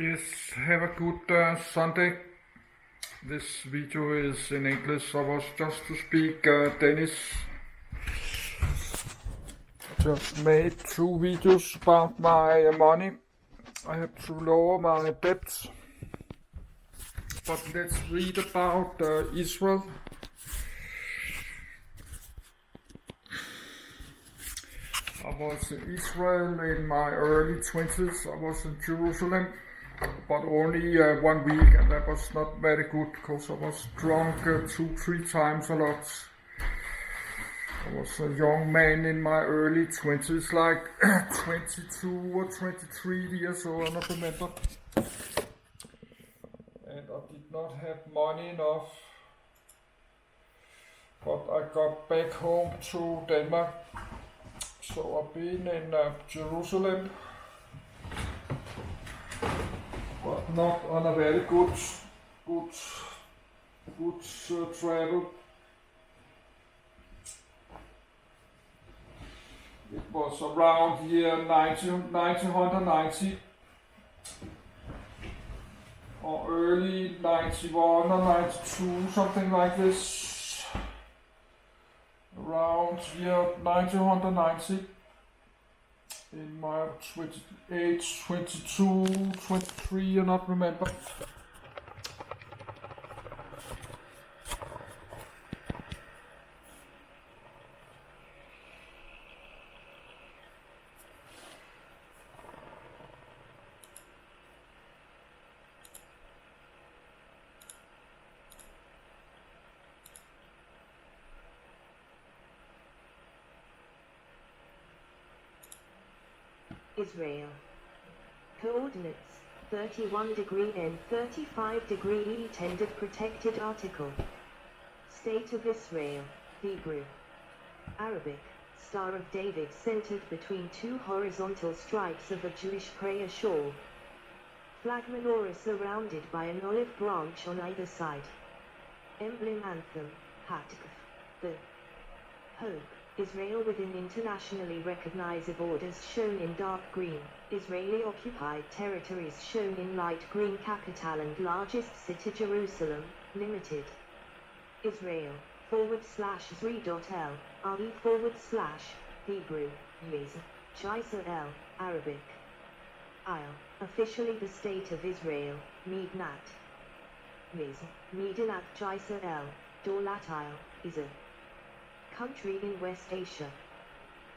Yes, have a good Sunday. This video is in English. I was just to speak Danish. I just made 2 videos about my money. I have to lower my debt. But let's read about Israel. I was in Israel in my early 20s. I was in Jerusalem, but only 1 week, and that was not very good because I was drunk 2-3 times a lot. I was a young man in my early 20s, like 22 or 23 years old, I don't remember. And I did not have money enough, but I got back home to Denmark. So I've been in Jerusalem, but not on a very good travel. It was around year 1990 or early 91 or 92, something like this. Around year 1990, in my age 22, 23, I not remember. Israel. Coordinates 31 degree N 35 degree E tended protected article. State of Israel, Hebrew. Arabic, Star of David centered between two horizontal stripes of a Jewish prayer shawl. Flag menorah surrounded by an olive branch on either side. Emblem anthem, Hatkaf. The Hope. Israel within internationally recognized borders shown in dark green, Israeli occupied territories shown in light green. Capital and largest city Jerusalem, limited. Israel, /3.l, re/ Hebrew, Yiz, Israel, Arabic. Isle, officially the State of Israel, Medinat. Yiz, Medinat Israel, Dolat Isle, is a country in West Asia.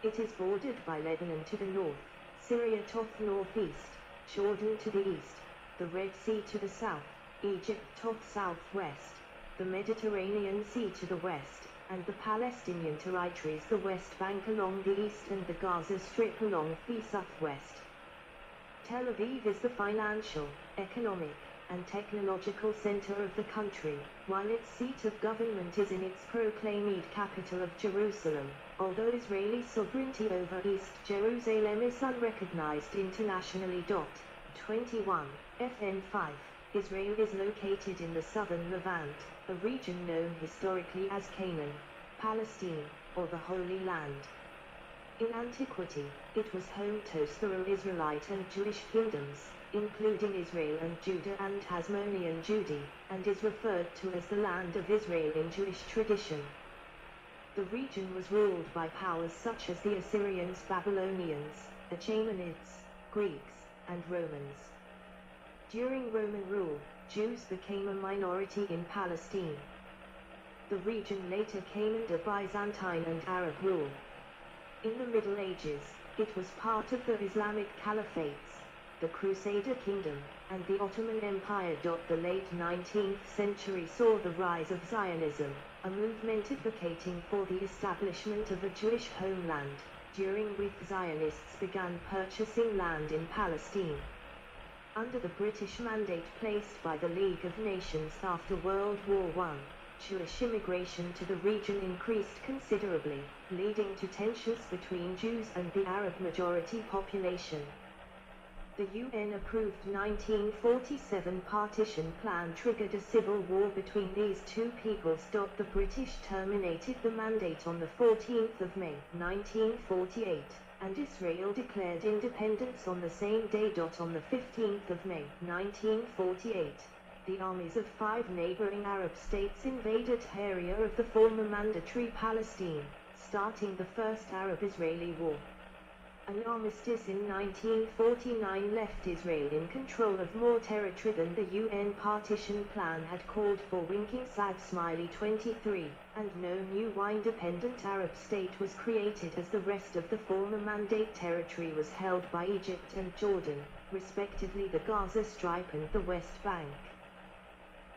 It is bordered by Lebanon to the north, Syria to the northeast, Jordan to the east, the Red Sea to the south, Egypt to the southwest, the Mediterranean Sea to the west, and the Palestinian territories the West Bank along the east and the Gaza Strip along the southwest. Tel Aviv is the financial, economic, and technological center of the country, while its seat of government is in its proclaimed capital of Jerusalem, although Israeli sovereignty over East Jerusalem is unrecognized internationally. 21. FN5. Israel is located in the southern Levant, a region known historically as Canaan, Palestine, or the Holy Land. In antiquity, it was home to Syro-Israelite and Jewish kingdoms, including Israel and Judah and Hasmonean Judea, and is referred to as the Land of Israel in Jewish tradition. The region was ruled by powers such as the Assyrians, Babylonians, Achaemenids, Greeks, and Romans. During Roman rule, Jews became a minority in Palestine. The region later came under Byzantine and Arab rule. In the Middle Ages, it was part of the Islamic Caliphates, the Crusader Kingdom, and the Ottoman Empire. The late 19th century saw the rise of Zionism, a movement advocating for the establishment of a Jewish homeland, during which Zionists began purchasing land in Palestine. Under the British mandate placed by the League of Nations after World War I, Jewish immigration to the region increased considerably, leading to tensions between Jews and the Arab majority population. The UN-approved 1947 partition plan triggered a civil war between these two peoples. The British terminated the mandate on the 14th of May 1948. and Israel declared independence on the same day. On the 15th of May 1948, the armies of 5 neighboring Arab states invaded area of the former Mandatory Palestine, starting the First Arab-Israeli War. An armistice in 1949 left Israel in control of more territory than the UN partition plan had called for. Winking sad smiley 23, and no new independent Arab state was created, as the rest of the former Mandate territory was held by Egypt and Jordan, respectively the Gaza Strip and the West Bank.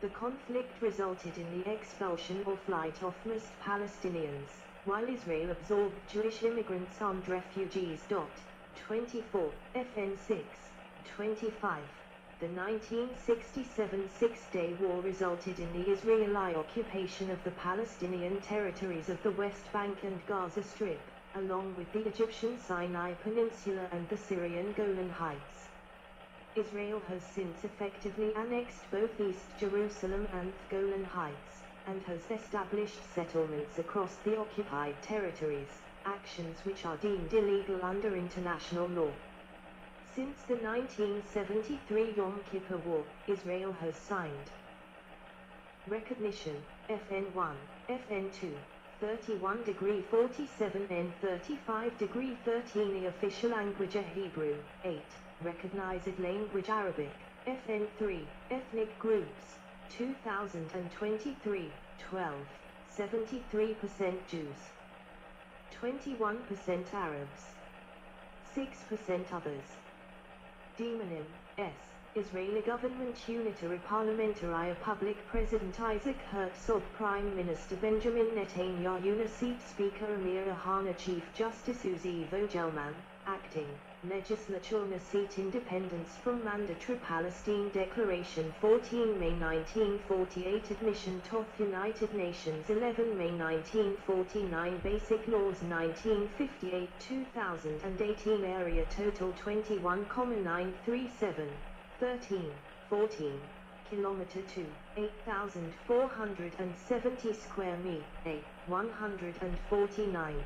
The conflict resulted in the expulsion or flight of most Palestinians, while Israel absorbed Jewish immigrants, armed refugees. 24, FN 6, 25. The 1967 Six-Day War resulted in the Israeli occupation of the Palestinian territories of the West Bank and Gaza Strip, along with the Egyptian Sinai Peninsula and the Syrian Golan Heights. Israel has since effectively annexed both East Jerusalem and the Golan Heights, and has established settlements across the occupied territories, actions which are deemed illegal under international law. Since the 1973 Yom Kippur War, Israel has signed recognition, FN 1, FN 2, 31°47 and 35°13. The official language Hebrew. 8. Recognized language Arabic. FN 3. Ethnic groups. 2023, 12. 73% Jews. 21% Arabs. 6% others. Demonym. S. Israeli Government Unitary Parliamentary Public President Isaac Herzog, Prime Minister Benjamin Netanyahu, Seat Speaker Amir Ohana, Chief Justice Uzi Vogelman, Acting Legislature, Seat Independence from Mandatory Palestine Declaration 14 May 1948, Admission to United Nations 11 May 1949, Basic Laws 1958, 2018, Area Total 21,937 14 Kilometer 2, 8,470 square mi, 149.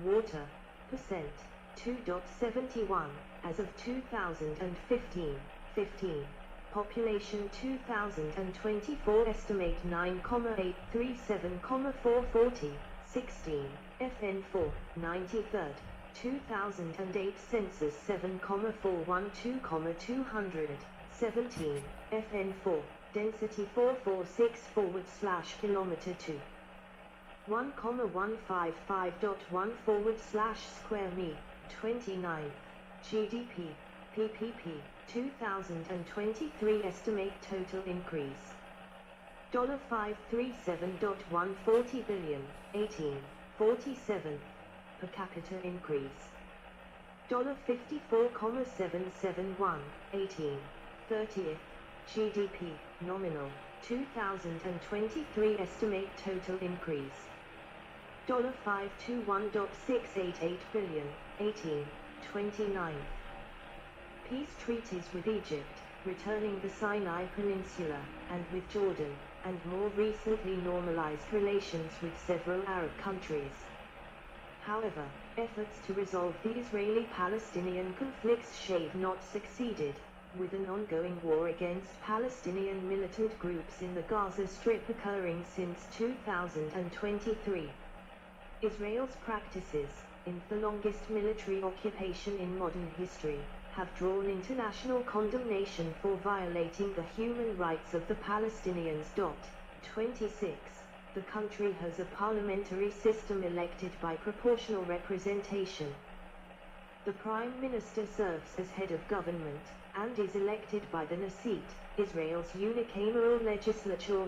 Water, percent, 2.71, as of 2015, 15. Population 2024 estimate 9,837,440, 16. FN 4, 93rd, 2008 Census 7,412,200. 17, FN 4, density 446 kilometer 2. 1,155.1 square mi, 29. GDP, PPP, 2023 estimate total increase. $537.140 billion, 18.47. Per capita increase. $54,771, 18. 30th, GDP, nominal, 2023 estimate total increase. $521.688 billion, 18, 29. Peace treaties with Egypt, returning the Sinai Peninsula, and with Jordan, and more recently normalized relations with several Arab countries. However, efforts to resolve the Israeli-Palestinian conflicts have not succeeded, with an ongoing war against Palestinian militant groups in the Gaza Strip occurring since 2023. Israel's practices, in the longest military occupation in modern history, have drawn international condemnation for violating the human rights of the Palestinians. 26. The country has a parliamentary system elected by proportional representation. The Prime Minister serves as head of government, and is elected by the Knesset, Israel's unicameral legislature.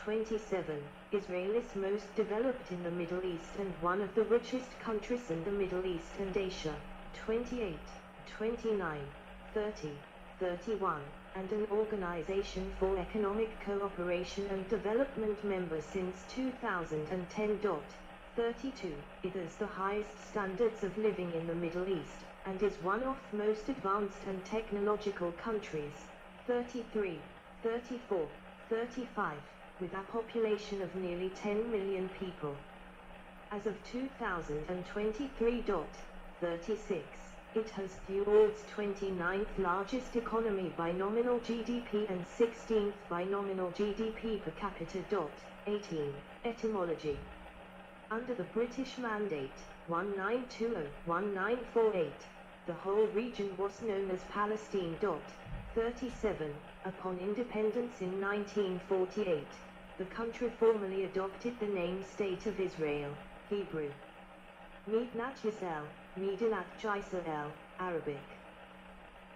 27. Israel is most developed in the Middle East and one of the richest countries in the Middle East and Asia. 28, 29, 30, 31, and an Organization for Economic Cooperation and Development member since 2010. 32. It has the highest standards of living in the Middle East, and is one of the most advanced and technological countries. 33, 34, 35, with a population of nearly 10 million people. As of 2023. 36. It has the world's 29th largest economy by nominal GDP and 16th by nominal GDP per capita. 18. Etymology. Under the British Mandate, 1920-1948, the whole region was known as Palestine. 37. Upon independence in 1948, the country formally adopted the name State of Israel, Hebrew. Medinat Yisrael, Medilat Yisrael, Arabic.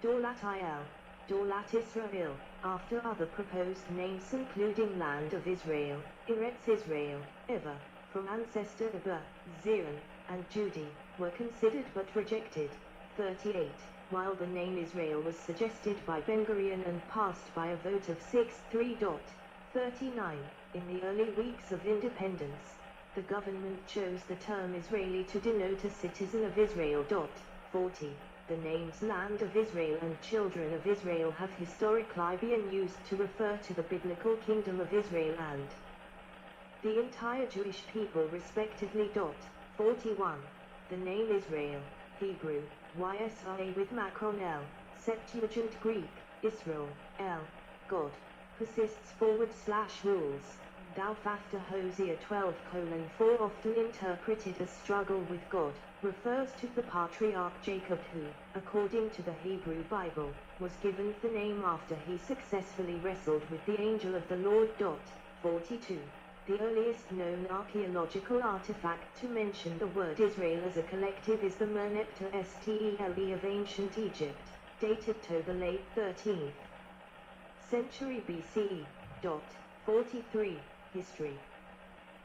Daulat Il, Daulat Israel, after other proposed names including Land of Israel, Eretz Israel, Eva, from ancestor Abba, Zion, and Judy, were considered but rejected. 38. While the name Israel was suggested by Ben-Gurion and passed by a vote of 6-3. 39. In the early weeks of independence, the government chose the term Israeli to denote a citizen of Israel. 40. The names Land of Israel and Children of Israel have historically been used to refer to the biblical kingdom of Israel and the entire Jewish people respectively. 41. The name Israel, Hebrew, YSRA with Macron L, Septuagint Greek, Israel, L, God, persists /rules. Thou after Hosea 12:4 often interpreted as struggle with God, refers to the patriarch Jacob who, according to the Hebrew Bible, was given the name after he successfully wrestled with the angel of the Lord. 42. The earliest known archaeological artifact to mention the word Israel as a collective is the Merneptah Stele of ancient Egypt, dated to the late 13th century BCE. 43. History.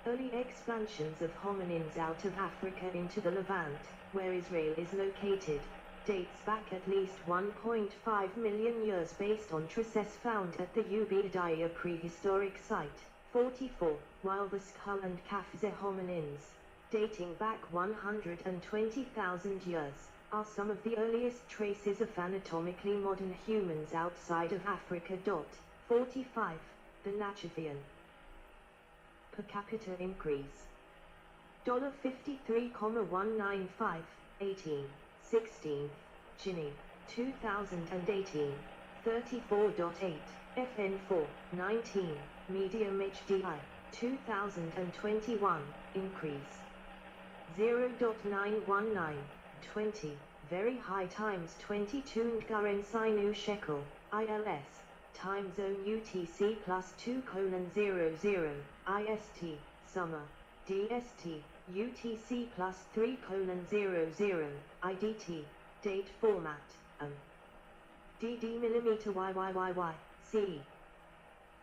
Early expansions of hominins out of Africa into the Levant, where Israel is located, dates back at least 1.5 million years based on traces found at the Ubaidiyah prehistoric site. 44. While the skull and Kafze hominins, dating back 120,000 years, are some of the earliest traces of anatomically modern humans outside of Africa. 45. The Nachavian per capita increase. $53,195, 18, 16, Ginny, 2018, 34.8, FN4, 19, Medium HDI, 2021, increase. 0.919, 20, very high times 22 Ngaren Sinu Shekel, ILS. Time zone UTC +2:00, IST, summer, DST, UTC +3:00, IDT, date format, DD millimeter YYYY, CE.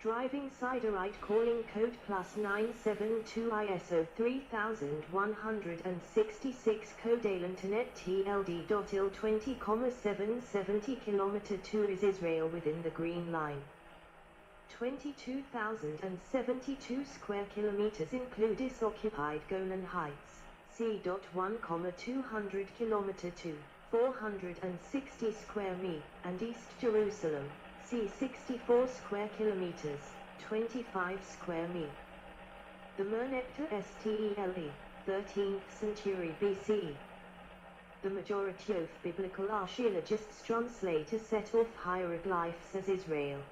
Driving side right calling code +972 ISO 3166 Codale Internet TLD.IL 20,770 km 2 is Israel within the Green Line. 22,072 square kilometers include occupied Golan Heights, C.1, 200 km 2, 460 square mi, and East Jerusalem, C 64 square kilometers, 25 square mi. The Merneptah Stele, 13th century BCE. The majority of biblical archaeologists translate a set of hieroglyphs as Israel.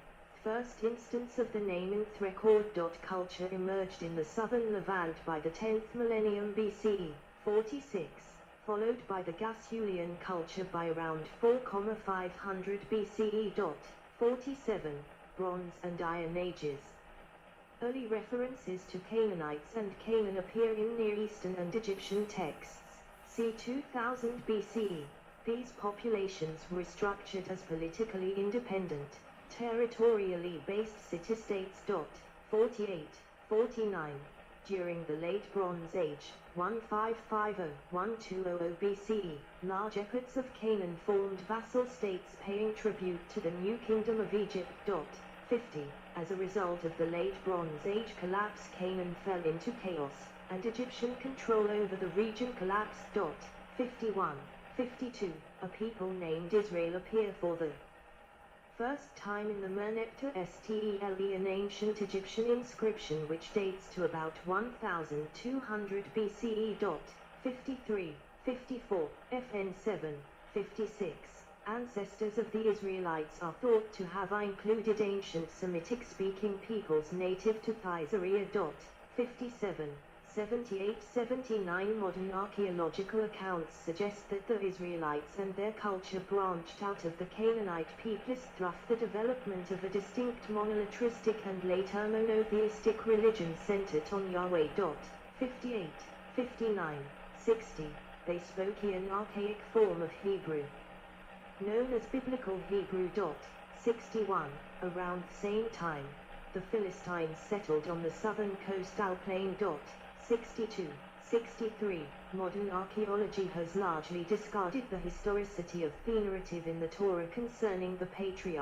First instance of the name in record. Culture emerged in the southern Levant by the 10th millennium BCE, 46, followed by the Gasulian culture by around 4,500 BCE. 47, Bronze and Iron Ages. Early references to Canaanites and Canaan appear in Near Eastern and Egyptian texts, c. 2000 BCE. These populations were structured as politically independent, territorially based city-states. 48, 49. During the Late Bronze Age, 1550-1200 BCE, large epochs of Canaan formed vassal states paying tribute to the new kingdom of Egypt. 50. As a result of the Late Bronze Age collapse, Canaan fell into chaos, and Egyptian control over the region collapsed. 51, 52. A people named Israel appear for the first time in the Merneptah Stele, an ancient Egyptian inscription which dates to about 1200 BCE. 53. 54, FN 7, 56. Ancestors of the Israelites are thought to have included ancient Semitic-speaking peoples native to Caesarea. 57, 78-79. Modern archaeological accounts suggest that the Israelites and their culture branched out of the Canaanite peoples through the development of a distinct monolatristic and later monotheistic religion centered on Yahweh. 58, 59, 60. They spoke an archaic form of Hebrew, known as Biblical Hebrew. 61. Around the same time, the Philistines settled on the southern coastal plain. 62. 63. Modern archaeology has largely discarded the historicity of the narrative in the Torah concerning the patriarchs.